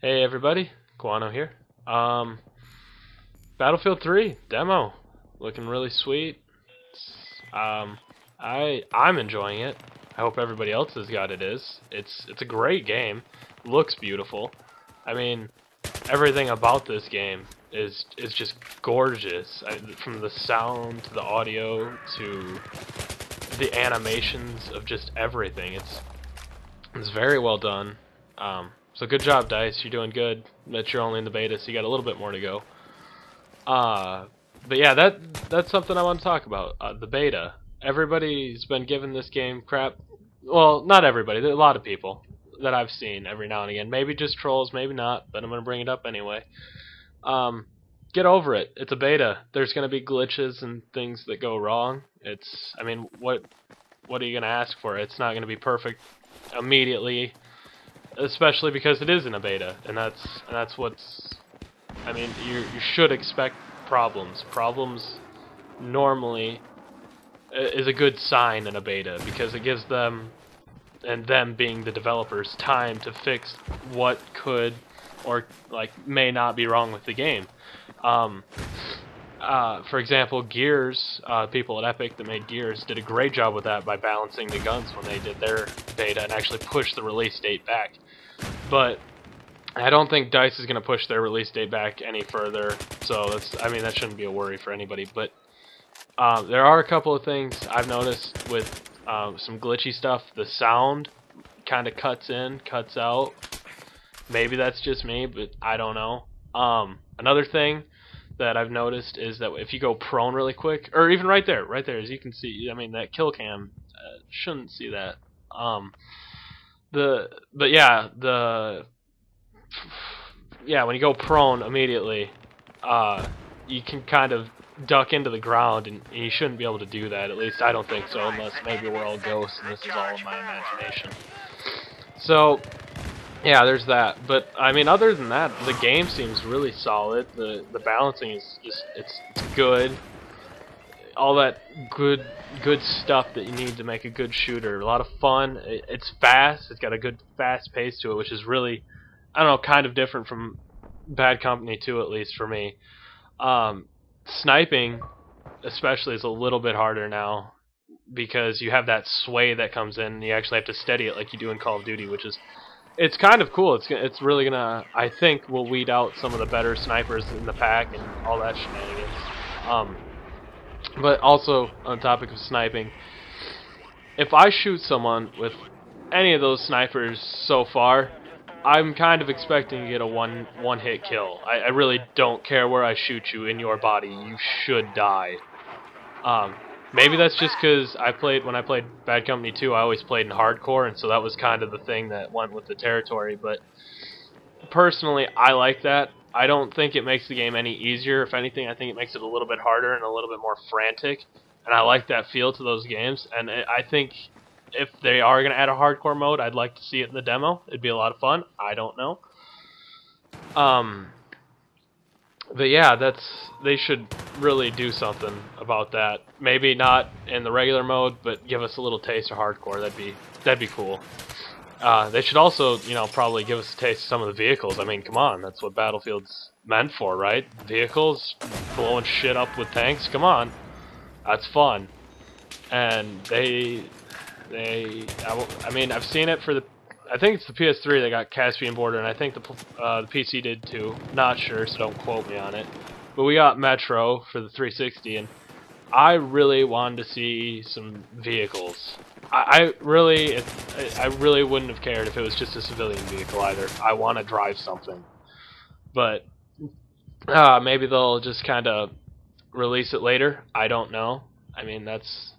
Hey everybody, Guano here. Battlefield 3 demo, looking really sweet. I'm enjoying it. I hope everybody else has got it. It's a great game. Looks beautiful. I mean, everything about this game is just gorgeous. From the sound to the audio to the animations of just everything. It's very well done. So good job, DICE. You're doing good. That you're only in the beta, so you got a little bit more to go. But yeah, that's something I want to talk about. The beta. Everybody's been giving this game crap. Well, not everybody. There are a lot of people that I've seen every now and again. Maybe just trolls, maybe not. But I'm gonna bring it up anyway. Get over it. It's a beta. There's gonna be glitches and things that go wrong. I mean, what are you gonna ask for? It's not gonna be perfect immediately. Especially because it is in a beta, and that's what's. I mean, you should expect problems. Problems normally is a good sign in a beta because it gives them, and them being the developers, time to fix what could or may not be wrong with the game. For example, Gears, people at Epic that made Gears did a great job with that by balancing the guns when they did their beta and actually pushed the release date back. But I don't think DICE is going to push their release date back any further, so that shouldn't be a worry for anybody. But there are a couple of things I've noticed with some glitchy stuff. The sound kind of cuts in, cuts out. Maybe that's just me, but I don't know. Another thing that I've noticed is that if you go prone really quick, or even right there, as you can see, I mean, that kill cam shouldn't see that. When you go prone immediately, you can kind of duck into the ground, and you shouldn't be able to do that. At least I don't think so, unless maybe we're all ghosts and this is all in my imagination. So, yeah, there's that. But I mean, other than that, the game seems really solid. The balancing is just it's good. All that good stuff that you need to make a good shooter. A lot of fun. It's fast. It's got a good fast pace to it, which is really, I don't know, kind of different from Bad Company 2, at least for me. Sniping, especially, is a little bit harder now because you have that sway that comes in, and you actually have to steady it like you do in Call of Duty, which is, it's kind of cool. It's really gonna, I think, will weed out some of the better snipers in the pack and all that shenanigans. But also, on the topic of sniping, if I shoot someone with any of those snipers so far, I'm kind of expecting to get a one-hit kill. I really don't care where I shoot you in your body. You should die. Maybe that's just because when I played Bad Company 2, I always played in hardcore, and so that was kind of the thing that went with the territory. But personally, I like that. I don't think it makes the game any easier. If anything, I think it makes it a little bit harder and a little bit more frantic. And I like that feel to those games. And I think if they are going to add a hardcore mode, I'd like to see it in the demo. It'd be a lot of fun. I don't know. But yeah, they should really do something about that. Maybe not in the regular mode, but give us a little taste of hardcore. That'd be cool. They should also, probably give us a taste of some of the vehicles. I mean, come on, that's what Battlefield's meant for, right? Vehicles, blowing shit up with tanks, come on. That's fun. And I mean, I've seen it for I think it's the PS3 that got Caspian Border, and I think the PC did too. Not sure, so don't quote me on it. But we got Metro for the 360, and I really wanted to see some vehicles. I really wouldn't have cared if it was just a civilian vehicle either. I want to drive something. But maybe they'll just kind of release it later. I don't know. I mean, that's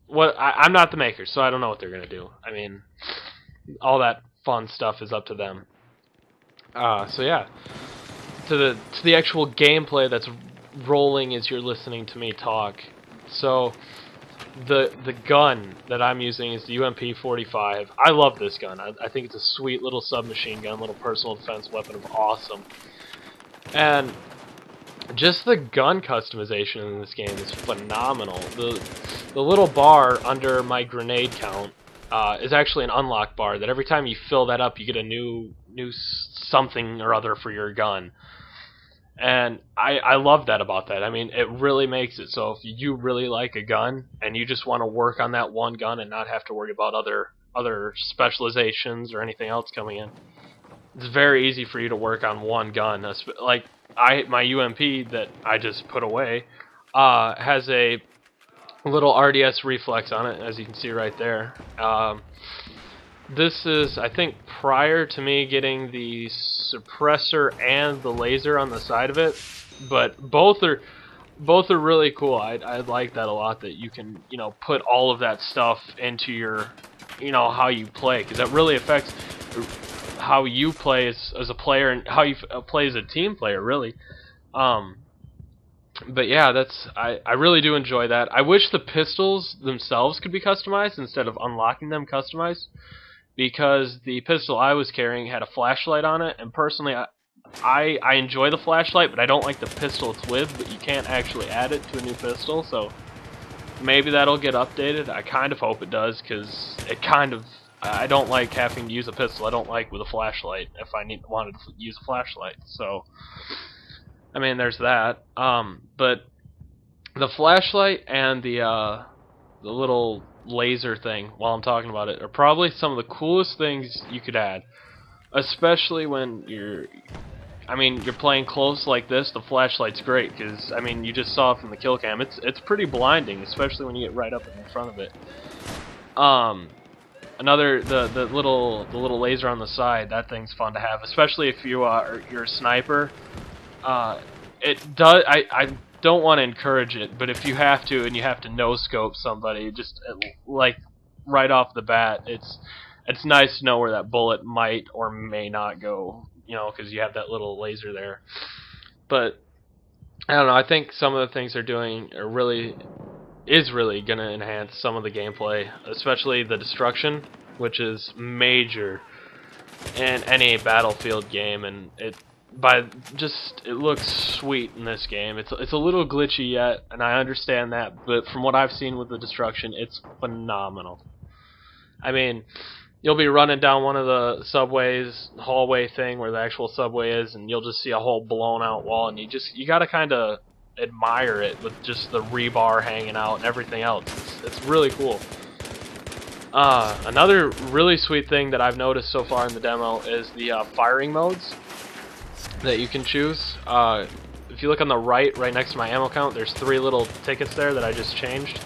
what I'm not the maker, so I don't know what they're gonna do. I mean, all that fun stuff is up to them. So yeah, to the actual gameplay that's rolling as you're listening to me talk. So the gun that I'm using is the UMP-45. I love this gun. I think it's a sweet little submachine gun, little personal defense weapon of awesome. And just the gun customization in this game is phenomenal. The little bar under my grenade count is actually an unlock bar that every time you fill that up, you get a new something or other for your gun. And I love that about that. I mean, it really makes it so if you really like a gun and you just want to work on that one gun and not have to worry about other specializations or anything else coming in, it's very easy for you to work on one gun. Like my UMP that I just put away has a little RDS reflex on it, as you can see right there. This is, I think, prior to me getting the suppressor and the laser on the side of it, but both are really cool. I like that a lot, that you can, you know, put all of that stuff into your, you know, how you play, because that really affects how you play as a player and how you play as a team player, really. But yeah, I really do enjoy that. I wish the pistols themselves could be customized instead of unlocking them customized, because the pistol I was carrying had a flashlight on it, and personally I enjoy the flashlight, but I don't like the pistol it's with. But you can't actually add it to a new pistol, so maybe that'll get updated. I kind of hope it does, because I don't like having to use a pistol I don't like with a flashlight if I wanted to use a flashlight. So I mean, there's that. But the flashlight and the little laser thing, while I'm talking about it, are probably some of the coolest things you could add. Especially when you're playing close like this. The flashlight's great, because I mean, you just saw it from the kill cam. It's pretty blinding, especially when you get right up in front of it. The little laser on the side, that thing's fun to have, especially if you're a sniper. It does. I don't want to encourage it, but if you have to and you have to no scope somebody, just like right off the bat, it's nice to know where that bullet might or may not go, you know, because you have that little laser there. But I don't know. I think some of the things they're doing is really going to enhance some of the gameplay, especially the destruction, which is major in any Battlefield game, and it looks sweet in this game. It's a little glitchy yet, and I understand that, but from what I've seen with the destruction, it's phenomenal. I mean, you'll be running down one of the subways, hallway thing where the actual subway is, and you'll just see a whole blown out wall, and you gotta kind of admire it with just the rebar hanging out and everything else. It's really cool. Another really sweet thing that I've noticed so far in the demo is the firing modes that you can choose. If you look on the right next to my ammo count, there's 3 little tickets there that I just changed.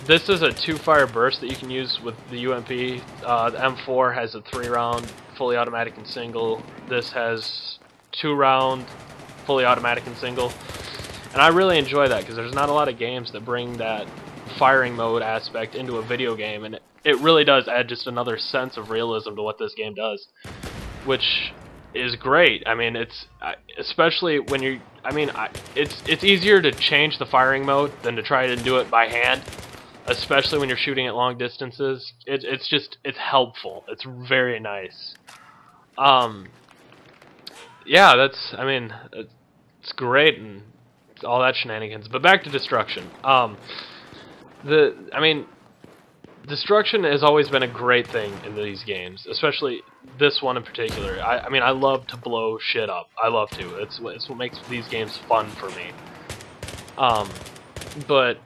This is a 2-fire burst that you can use with the UMP. The M4 has a 3-round fully automatic and single. This has 2-round fully automatic and single. And I really enjoy that, because there's not a lot of games that bring that firing mode aspect into a video game, and it really does add just another sense of realism to what this game does, which is great. I mean, it's especially when you're, it's easier to change the firing mode than to try to do it by hand, especially when you're shooting at long distances. It's helpful. It's very nice. Yeah, it's great and all that shenanigans. But back to destruction. Destruction has always been a great thing in these games, especially this one in particular. I love to blow shit up. I love to. It's what makes these games fun for me. But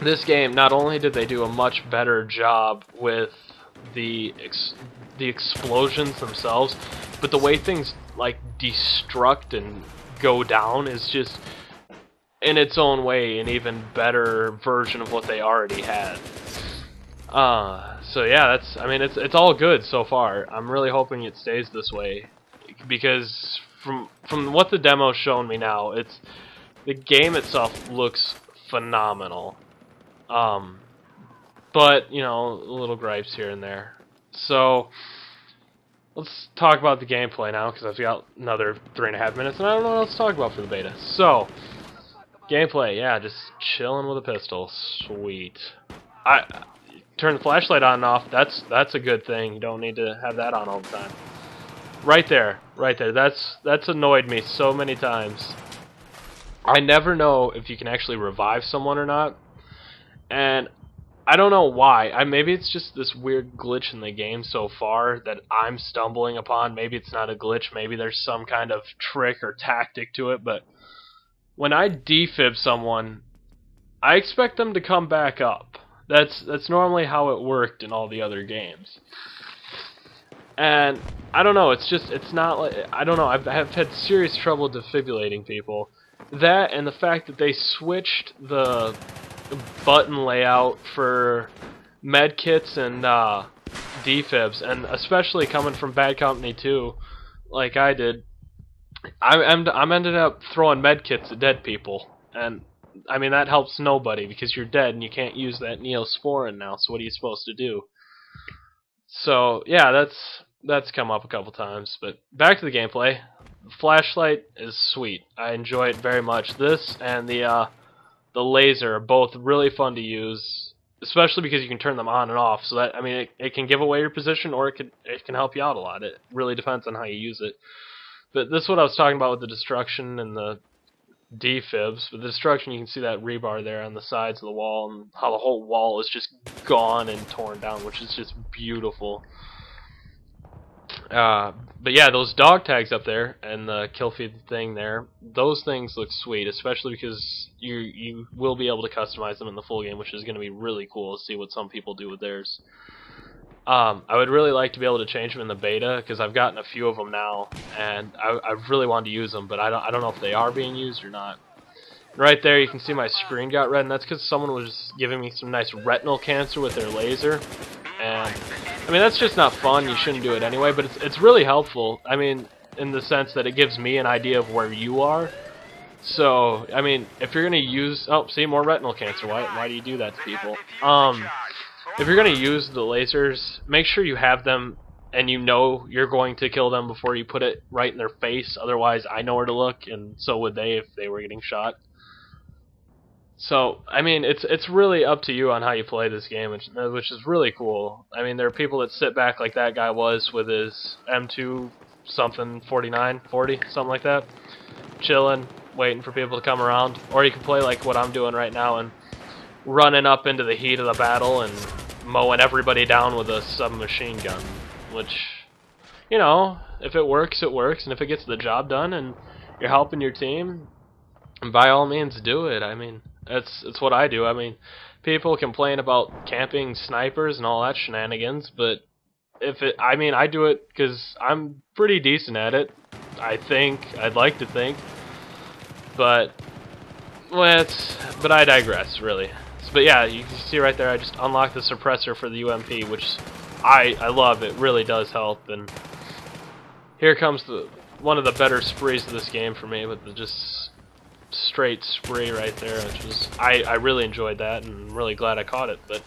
this game, not only did they do a much better job with the explosions themselves, but the way things like destruct and go down is just, in its own way, an even better version of what they already had. So yeah, it's all good so far. I'm really hoping it stays this way, because from what the demo's shown me now, the game itself looks phenomenal. But, you know, little gripes here and there. So let's talk about the gameplay now, because I've got another 3.5 minutes, and I don't know what else to talk about for the beta. So, gameplay, yeah, just chilling with a pistol. Sweet. Turn the flashlight on and off. That's a good thing. You don't need to have that on all the time. Right there. That's annoyed me so many times. I never know if you can actually revive someone or not. And I don't know why. Maybe it's just this weird glitch in the game so far that I'm stumbling upon. Maybe it's not a glitch. Maybe there's some kind of trick or tactic to it. But when I defib someone, I expect them to come back up. That's normally how it worked in all the other games. And I don't know. It's not like, I don't know. I've had serious trouble defibrillating people. That and the fact that they switched the button layout for medkits and defibs, and especially coming from Bad Company 2, like I did, I'm ended up throwing medkits at dead people, and I mean that helps nobody because you're dead and you can't use that Neosporin now. So what are you supposed to do? So yeah, that's come up a couple times. But back to the gameplay. The flashlight is sweet. I enjoy it very much. This and the laser are both really fun to use, especially because you can turn them on and off. So that, I mean, it can give away your position, or it can help you out a lot. It really depends on how you use it. But this is what I was talking about with the destruction and the defibs. With the destruction, you can see that rebar there on the sides of the wall, and how the whole wall is just gone and torn down, which is just beautiful. But yeah, those dog tags up there and the kill feed thing there, those things look sweet, especially because you will be able to customize them in the full game, which is going to be really cool to see what some people do with theirs. I would really like to be able to change them in the beta, because I've gotten a few of them now, and I really wanted to use them, but I don't know if they are being used or not. Right there, you can see my screen got red, and that's because someone was giving me some nice retinal cancer with their laser. And I mean, that's just not fun. You shouldn't do it anyway, but it's really helpful. I mean, in the sense that it gives me an idea of where you are. So, I mean, if you're going to use... Oh, see, more retinal cancer. Why do you do that to people? If you're going to use the lasers, make sure you have them and you know you're going to kill them before you put it right in their face. Otherwise, I know where to look, and so would they if they were getting shot. So, I mean, it's really up to you on how you play this game, which is really cool. I mean, there are people that sit back like that guy was with his M2 something 49, 40, something like that, chilling, waiting for people to come around. Or you can play like what I'm doing right now and running up into the heat of the battle and mowing everybody down with a submachine gun, which, you know, if it works, it works, and if it gets the job done and you're helping your team, by all means do it. I mean, it's what I do. I mean, people complain about camping snipers and all that shenanigans, but I mean, I do it because I'm pretty decent at it. I think. I'd like to think. But, well, but I digress, really. But yeah, you can see right there, I just unlocked the suppressor for the UMP, which I love. It really does help. And here comes one of the better sprees of this game for me, with the just straight spree right there, which is I really enjoyed that, and I'm really glad I caught it. But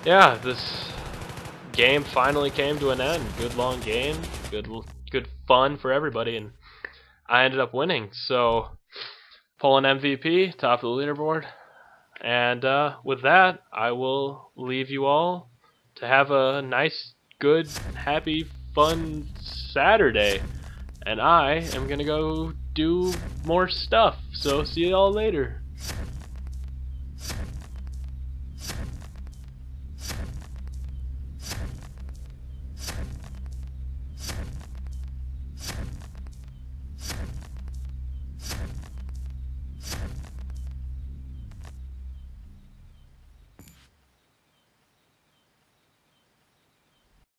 yeah, this game finally came to an end. Good long game, good fun for everybody, and I ended up winning. So pulling MVP, top of the leaderboard. And with that, I will leave you all to have a nice, good, happy, fun Saturday. And I am gonna go do more stuff. So see you all later.